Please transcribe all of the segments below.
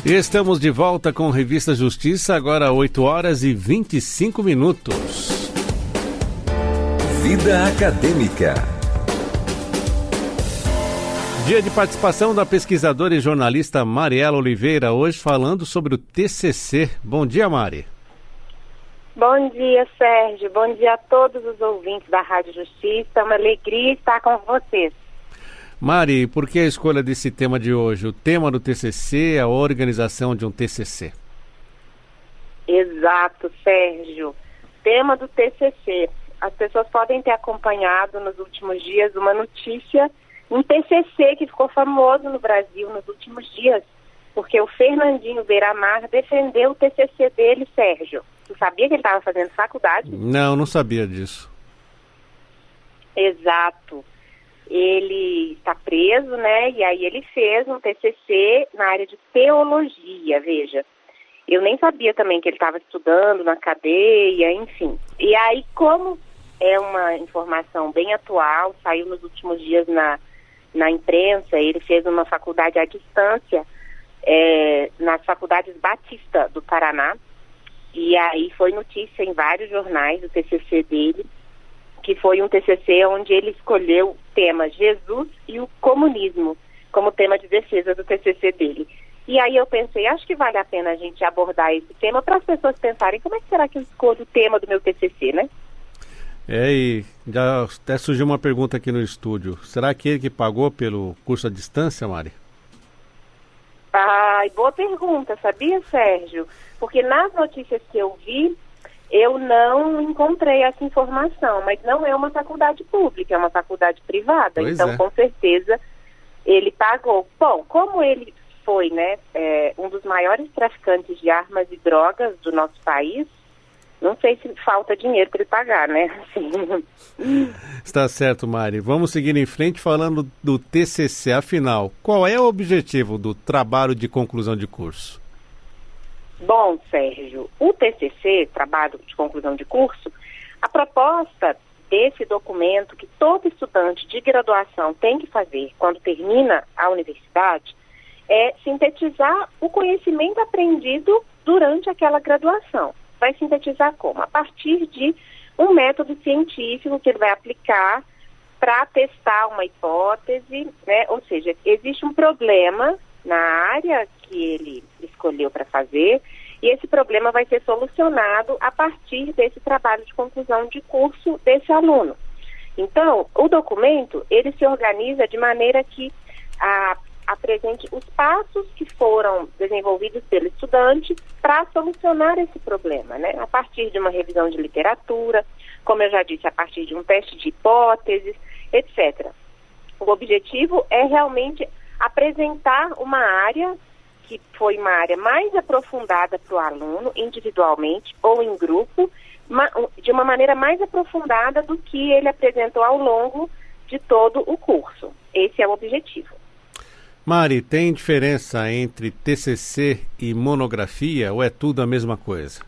Estamos de volta com Revista Justiça, agora 8 horas e 25 minutos. Vida Acadêmica. Dia de participação da pesquisadora e jornalista Mariela Oliveira, hoje falando sobre o TCC. Bom dia, Mari. Bom dia, Sérgio. Bom dia a todos os ouvintes da Rádio Justiça. É uma alegria estar com vocês. Mari, por que a escolha desse tema de hoje? O tema do TCC, a organização de um TCC. Exato, Sérgio. Tema do TCC. As pessoas podem ter acompanhado nos últimos dias uma notícia, um TCC que ficou famoso no Brasil nos últimos dias, porque o Fernandinho Beiramar defendeu o TCC dele, Sérgio. Você sabia que ele estava fazendo faculdade? Não sabia disso. Exato. Ele está preso, né? E aí ele fez um TCC na área de teologia, veja. Eu nem sabia também que ele estava estudando na cadeia, enfim. E aí, como é uma informação bem atual, saiu nos últimos dias na imprensa, ele fez uma faculdade à distância, nas Faculdades Batista do Paraná. E aí foi notícia em vários jornais o TCC dele, que foi um TCC onde ele escolheu o tema Jesus e o comunismo como tema de defesa do TCC dele. E aí eu pensei, acho que vale a pena a gente abordar esse tema para as pessoas pensarem como é que será que eu escolho o tema do meu TCC, né? E já até surgiu uma pergunta aqui no estúdio. Será que ele que pagou pelo curso à distância, Mari? Boa pergunta, sabia, Sérgio? Porque nas notícias que eu vi, eu não encontrei essa informação, mas não é uma faculdade pública, é uma faculdade privada, Pois então é. Com certeza ele pagou. Bom, como ele foi, né, um dos maiores traficantes de armas e drogas do nosso país, não sei se falta dinheiro para ele pagar, né? Assim. Está certo, Mari. Vamos seguir em frente falando do TCC. Afinal, qual é o objetivo do trabalho de conclusão de curso? Bom, Sérgio, o TCC, Trabalho de Conclusão de Curso, a proposta desse documento que todo estudante de graduação tem que fazer quando termina a universidade é sintetizar o conhecimento aprendido durante aquela graduação. Vai sintetizar como? A partir de um método científico que ele vai aplicar para testar uma hipótese, né? Ou seja, existe um problema na área que ele escolheu para fazer, e esse problema vai ser solucionado a partir desse trabalho de conclusão de curso desse aluno. Então, o documento, ele se organiza de maneira que apresente os passos que foram desenvolvidos pelo estudante para solucionar esse problema, né? A partir de uma revisão de literatura, como eu já disse, a partir de um teste de hipóteses, etc. O objetivo é realmente apresentar uma área que foi uma área mais aprofundada para o aluno, individualmente ou em grupo, de uma maneira mais aprofundada do que ele apresentou ao longo de todo o curso. Esse é o objetivo. Mari, tem diferença entre TCC e monografia ou é tudo a mesma coisa?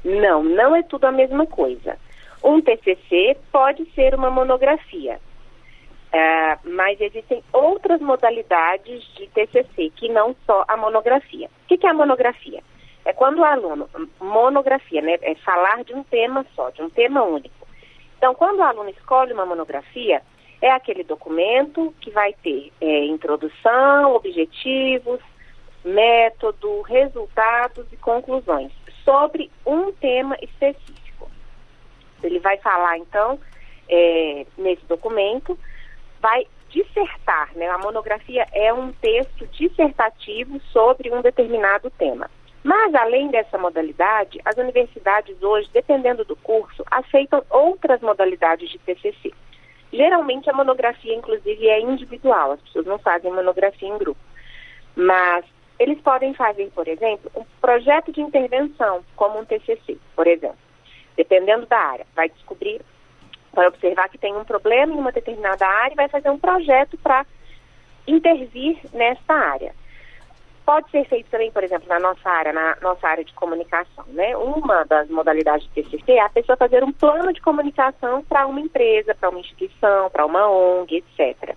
Não é tudo a mesma coisa. Um TCC pode ser uma monografia. Mas existem outras modalidades de TCC, que não só a monografia. O que é a monografia? É quando o aluno, monografia, né, é falar de um tema só, de um tema único. Então, quando o aluno escolhe uma monografia, é aquele documento que vai ter introdução, objetivos, método, resultados e conclusões sobre um tema específico. Ele vai falar, então, nesse documento, vai dissertar, né? A monografia é um texto dissertativo sobre um determinado tema. Mas, além dessa modalidade, as universidades hoje, dependendo do curso, aceitam outras modalidades de TCC. Geralmente, a monografia, inclusive, é individual. As pessoas não fazem monografia em grupo. Mas eles podem fazer, por exemplo, um projeto de intervenção, como um TCC, por exemplo. Dependendo da área. Vai observar que tem um problema em uma determinada área e vai fazer um projeto para intervir nessa área. Pode ser feito também, por exemplo, na nossa área de comunicação, né? Uma das modalidades de TCC é a pessoa fazer um plano de comunicação para uma empresa, para uma instituição, para uma ONG, etc.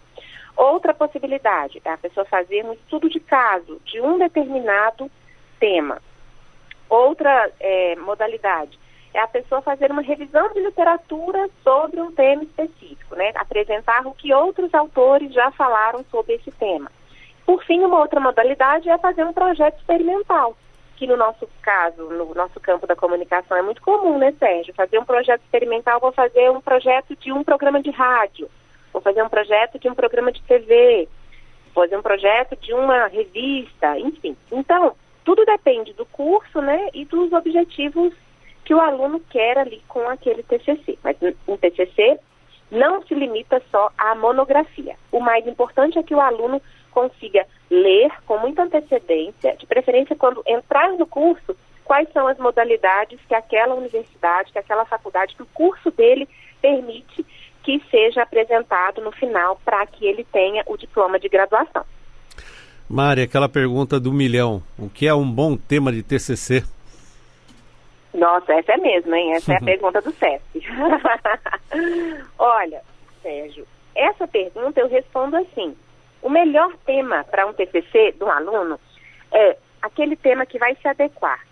Outra possibilidade é a pessoa fazer um estudo de caso de um determinado tema. Outra modalidade é a pessoa fazer uma revisão de literatura sobre um tema específico, né? Apresentar o que outros autores já falaram sobre esse tema. Por fim, uma outra modalidade é fazer um projeto experimental, que no nosso caso, no nosso campo da comunicação é muito comum, né, Sérgio? Fazer um projeto experimental, vou fazer um projeto de um programa de rádio, vou fazer um projeto de um programa de TV, vou fazer um projeto de uma revista, enfim. Então, tudo depende do curso, né, e dos objetivos que o aluno quer ali com aquele TCC. Mas um TCC não se limita só à monografia. O mais importante é que o aluno consiga ler com muita antecedência, de preferência quando entrar no curso, quais são as modalidades que aquela universidade, que aquela faculdade, que o curso dele permite que seja apresentado no final para que ele tenha o diploma de graduação. Mari, aquela pergunta do milhão, o que é um bom tema de TCC? Nossa, essa é mesmo, hein? Essa é a pergunta do SESC. Olha, Sérgio, essa pergunta eu respondo assim. O melhor tema para um TCC de um aluno é aquele tema que vai se adequar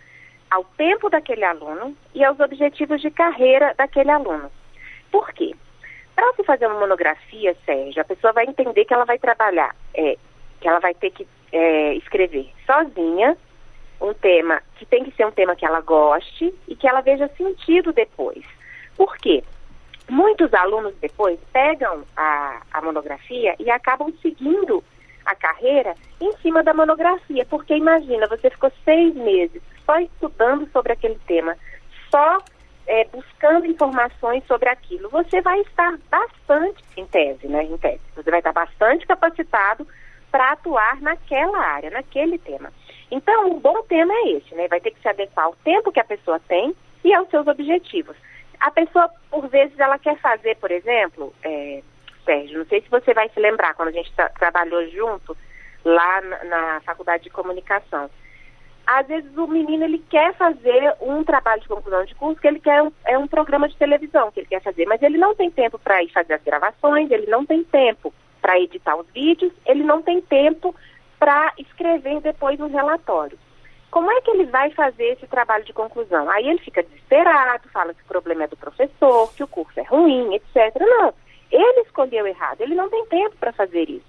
ao tempo daquele aluno e aos objetivos de carreira daquele aluno. Por quê? Para se fazer uma monografia, Sérgio, a pessoa vai entender que ela vai trabalhar, que ela vai ter que escrever sozinha, um tema que tem que ser um tema que ela goste e que ela veja sentido depois. Por quê? Muitos alunos depois pegam a monografia e acabam seguindo a carreira em cima da monografia, porque imagina, você ficou 6 meses só estudando sobre aquele tema, só buscando informações sobre aquilo. Você vai estar bastante, em tese, você vai estar bastante capacitado para atuar naquela área, naquele tema. Então, um bom tema é esse, né? Vai ter que se adequar ao tempo que a pessoa tem e aos seus objetivos. A pessoa, por vezes, ela quer fazer, por exemplo, Sérgio, não sei se você vai se lembrar, quando a gente trabalhou junto lá na Faculdade de Comunicação. Às vezes o menino, ele quer fazer um trabalho de conclusão de curso, que ele quer um programa de televisão que ele quer fazer, mas ele não tem tempo para ir fazer as gravações, ele não tem tempo para editar os vídeos, ele não tem tempo para escrever depois um relatório. Como é que ele vai fazer esse trabalho de conclusão? Aí ele fica desesperado, fala que o problema é do professor, que o curso é ruim, etc. Não, ele escolheu errado, ele não tem tempo para fazer isso.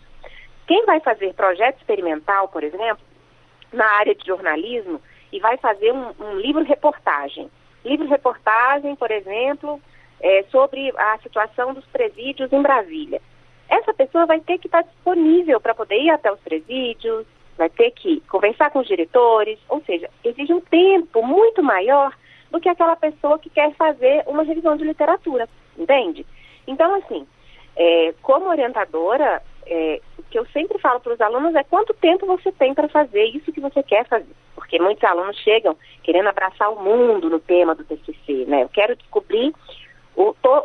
Quem vai fazer projeto experimental, por exemplo, na área de jornalismo, e vai fazer um livro-reportagem. Livro-reportagem, por exemplo, sobre a situação dos presídios em Brasília. Essa pessoa vai ter que estar disponível para poder ir até os presídios, vai ter que conversar com os diretores, ou seja, exige um tempo muito maior do que aquela pessoa que quer fazer uma revisão de literatura, entende? Então, assim, como orientadora, o que eu sempre falo para os alunos é quanto tempo você tem para fazer isso que você quer fazer. Porque muitos alunos chegam querendo abraçar o mundo no tema do TCC, né? Eu quero descobrir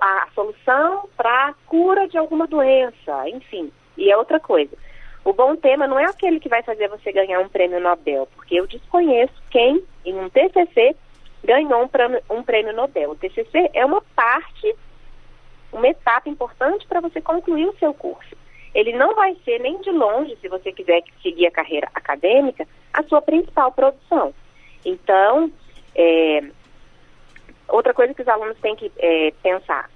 a solução para a cura de alguma doença, enfim. E é outra coisa. O bom tema não é aquele que vai fazer você ganhar um prêmio Nobel, porque eu desconheço quem, em um TCC, ganhou um prêmio Nobel. O TCC é uma parte, uma etapa importante para você concluir o seu curso. Ele não vai ser nem de longe, se você quiser seguir a carreira acadêmica, a sua principal produção. Então, outra coisa que os alunos têm que pensar,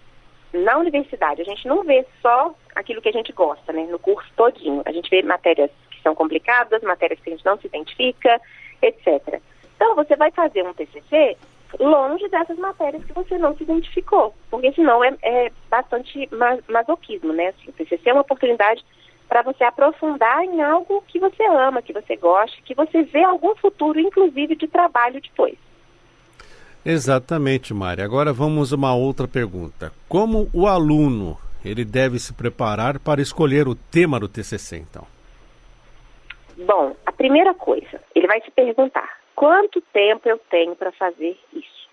na universidade a gente não vê só aquilo que a gente gosta, né, no curso todinho. A gente vê matérias que são complicadas, matérias que a gente não se identifica, etc. Então, você vai fazer um TCC longe dessas matérias que você não se identificou, porque senão é bastante masoquismo, né? Assim, o TCC é uma oportunidade para você aprofundar em algo que você ama, que você gosta, que você vê algum futuro, inclusive, de trabalho depois. Exatamente, Mari. Agora vamos a uma outra pergunta. Como o aluno ele deve se preparar para escolher o tema do TCC, então? Bom, a primeira coisa, ele vai se perguntar: quanto tempo eu tenho para fazer isso?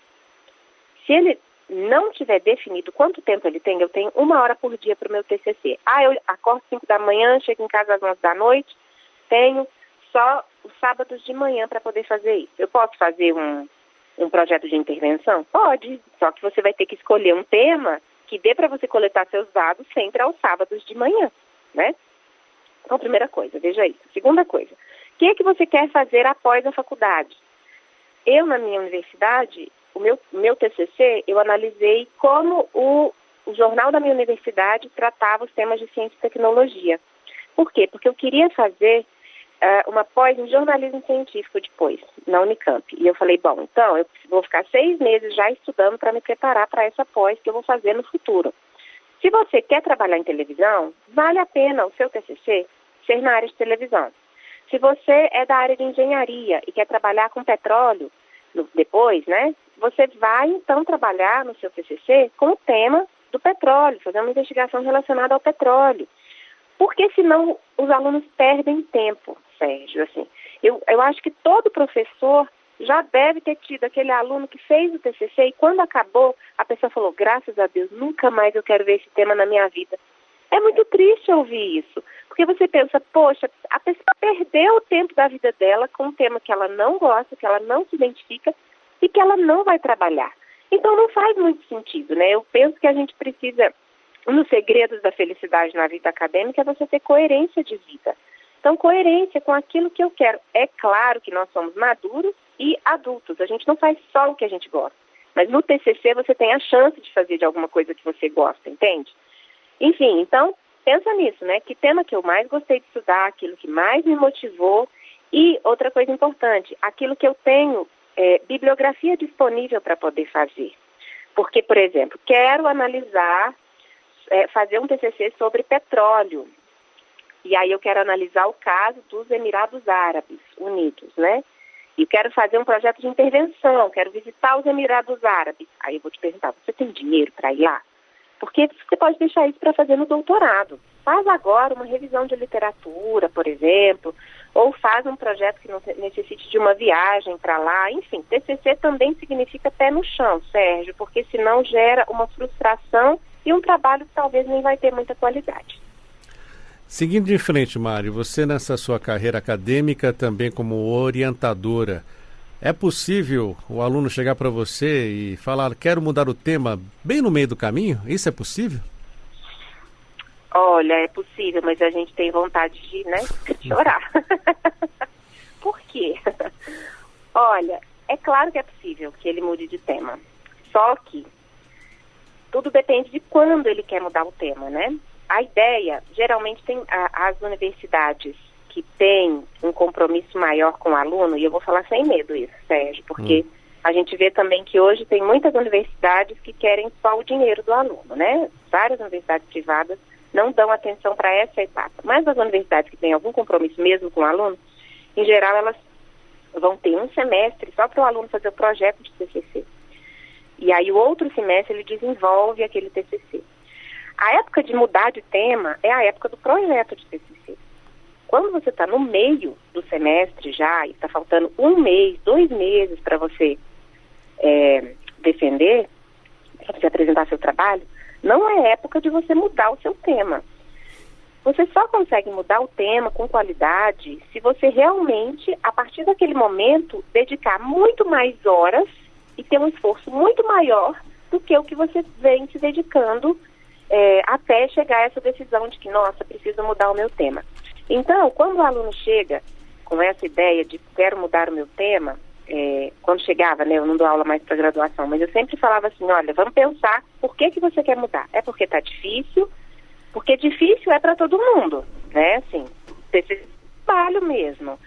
Se ele não tiver definido quanto tempo ele tem, eu tenho 1 hora por dia para o meu TCC. Eu acordo 5 da manhã, chego em casa às 11 da noite, tenho só os sábados de manhã para poder fazer isso. Eu posso fazer um projeto de intervenção? Pode, só que você vai ter que escolher um tema que dê para você coletar seus dados sempre aos sábados de manhã, né? Então, primeira coisa, veja isso. Segunda coisa, o que é que você quer fazer após a faculdade? Eu, na minha universidade, o meu TCC, eu analisei como o jornal da minha universidade tratava os temas de ciência e tecnologia. Por quê? Porque eu queria fazer uma pós em jornalismo científico depois, na Unicamp. E eu falei, bom, então eu vou ficar 6 meses já estudando para me preparar para essa pós que eu vou fazer no futuro. Se você quer trabalhar em televisão, vale a pena o seu TCC ser na área de televisão. Se você é da área de engenharia e quer trabalhar com petróleo depois, né, você vai então trabalhar no seu TCC com o tema do petróleo, fazer uma investigação relacionada ao petróleo. Porque senão os alunos perdem tempo, Sérgio. Assim, eu acho que todo professor já deve ter tido aquele aluno que fez o TCC e quando acabou, a pessoa falou, graças a Deus, nunca mais eu quero ver esse tema na minha vida. É muito triste ouvir isso, porque você pensa, poxa, a pessoa perdeu o tempo da vida dela com um tema que ela não gosta, que ela não se identifica e que ela não vai trabalhar. Então não faz muito sentido, né? Eu penso que a gente precisa, um dos segredos da felicidade na vida acadêmica é você ter coerência de vida. Então, coerência com aquilo que eu quero. É claro que nós somos maduros e adultos. A gente não faz só o que a gente gosta. Mas no TCC você tem a chance de fazer de alguma coisa que você gosta, entende? Enfim, então, pensa nisso, né? Que tema que eu mais gostei de estudar, aquilo que mais me motivou. E outra coisa importante, aquilo que eu tenho bibliografia disponível para poder fazer. Porque, por exemplo, quero analisar, fazer um TCC sobre petróleo. E aí eu quero analisar o caso dos Emirados Árabes Unidos, né? E quero fazer um projeto de intervenção, quero visitar os Emirados Árabes. Aí eu vou te perguntar, você tem dinheiro para ir lá? Porque você pode deixar isso para fazer no doutorado. Faz agora uma revisão de literatura, por exemplo, ou faz um projeto que não necessite de uma viagem para lá. Enfim, TCC também significa pé no chão, Sérgio, porque senão gera uma frustração e um trabalho que talvez nem vai ter muita qualidade. Seguindo em frente, Mário, você nessa sua carreira acadêmica também como orientadora, é possível o aluno chegar para você e falar, quero mudar o tema bem no meio do caminho? Isso é possível? Olha, é possível, mas a gente tem vontade de, né, chorar. Por quê? Olha, é claro que é possível que ele mude de tema. Só que tudo depende de quando ele quer mudar o tema, né? A ideia, geralmente tem as universidades que têm um compromisso maior com o aluno, e eu vou falar sem medo isso, Sérgio, porque a gente vê também que hoje tem muitas universidades que querem só o dinheiro do aluno, né? Várias universidades privadas não dão atenção para essa etapa. Mas as universidades que têm algum compromisso mesmo com o aluno, em geral elas vão ter um semestre só para o aluno fazer o projeto de TCC. E aí o outro semestre ele desenvolve aquele TCC. A época de mudar de tema é a época do projeto de TCC. Quando você está no meio do semestre já, e está faltando 1 mês, 2 meses para você defender, para você apresentar seu trabalho, não é época de você mudar o seu tema. Você só consegue mudar o tema com qualidade se você realmente, a partir daquele momento, dedicar muito mais horas e ter um esforço muito maior do que o que você vem se dedicando até chegar a essa decisão de que, nossa, preciso mudar o meu tema. Então, quando o aluno chega com essa ideia de quero mudar o meu tema, quando chegava, né, eu não dou aula mais para graduação, mas eu sempre falava assim, olha, vamos pensar por que você quer mudar. É porque está difícil, porque difícil é para todo mundo, né, assim, esse trabalho mesmo.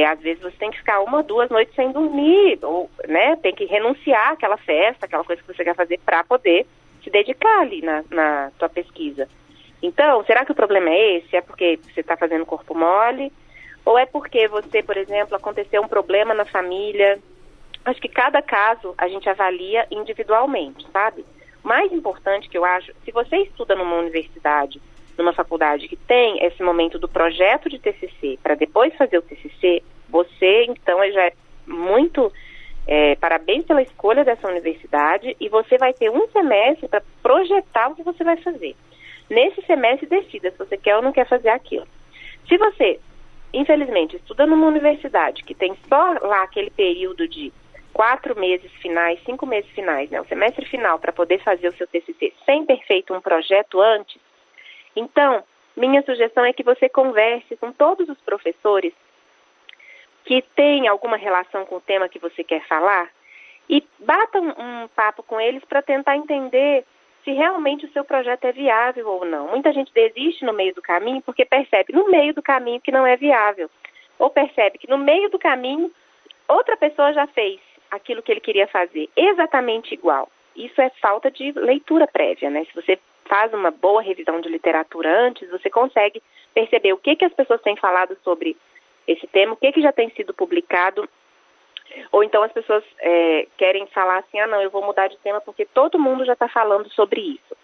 Às vezes você tem que ficar 1 ou 2 noites sem dormir, ou, né, tem que renunciar àquela festa, aquela coisa que você quer fazer para poder se dedicar ali na tua pesquisa. Então, será que o problema é esse? É porque você está fazendo corpo mole? Ou é porque você, por exemplo, aconteceu um problema na família? Acho que cada caso a gente avalia individualmente, sabe? Mais importante que eu acho, se você estuda numa universidade, numa faculdade que tem esse momento do projeto de TCC, para depois fazer o TCC, você, então, já é muito... parabéns pela escolha dessa universidade e você vai ter 1 semestre para projetar o que você vai fazer. Nesse semestre, decida se você quer ou não quer fazer aquilo. Se você, infelizmente, estuda numa universidade que tem só lá aquele período de 4 meses finais, 5 meses finais, né, o semestre final para poder fazer o seu TCC sem ter feito um projeto antes, então minha sugestão é que você converse com todos os professores que têm alguma relação com o tema que você quer falar e bata um papo com eles para tentar entender se realmente o seu projeto é viável ou não. Muita gente desiste no meio do caminho porque percebe no meio do caminho que não é viável. Ou percebe que no meio do caminho outra pessoa já fez aquilo que ele queria fazer, exatamente igual. Isso é falta de leitura prévia, né? Se você faz uma boa revisão de literatura antes, você consegue perceber o que as pessoas têm falado sobre esse tema, o que já tem sido publicado. Ou então as pessoas querem falar assim, não, eu vou mudar de tema porque todo mundo já está falando sobre isso.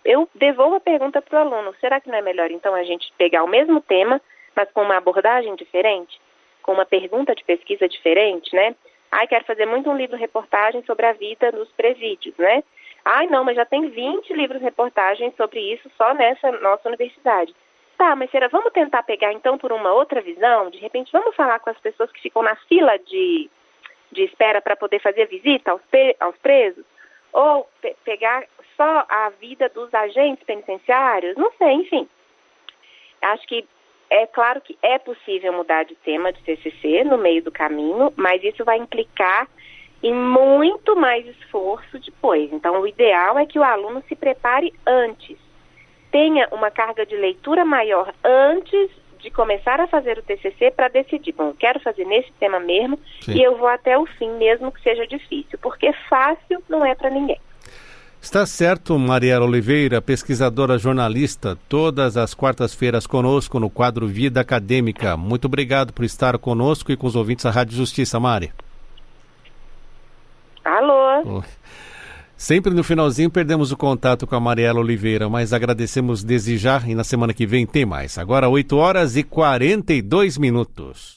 Eu devolvo a pergunta para o aluno, será que não é melhor então a gente pegar o mesmo tema, mas com uma abordagem diferente? Com uma pergunta de pesquisa diferente, né? Quero fazer muito um livro-reportagem sobre a vida nos presídios, né? Não, mas já tem 20 livros-reportagens sobre isso só nessa nossa universidade. Tá, mas vamos tentar pegar então por uma outra visão? De repente vamos falar com as pessoas que ficam na fila de espera para poder fazer visita aos presos? Ou pegar só a vida dos agentes penitenciários? Não sei, enfim. Acho que é claro que é possível mudar de tema de TCC no meio do caminho, mas isso vai implicar em muito mais esforço depois. Então, o ideal é que o aluno se prepare antes, tenha uma carga de leitura maior antes de começar a fazer o TCC para decidir, eu quero fazer nesse tema mesmo. Sim. E eu vou até o fim, mesmo que seja difícil, porque fácil não é para ninguém. Está certo, Mariela Oliveira, pesquisadora jornalista, todas as quartas-feiras conosco no quadro Vida Acadêmica. Muito obrigado por estar conosco e com os ouvintes da Rádio Justiça, Mari. Alô? Sempre no finalzinho perdemos o contato com a Mariela Oliveira, mas agradecemos desde já e na semana que vem tem mais. Agora 8h42.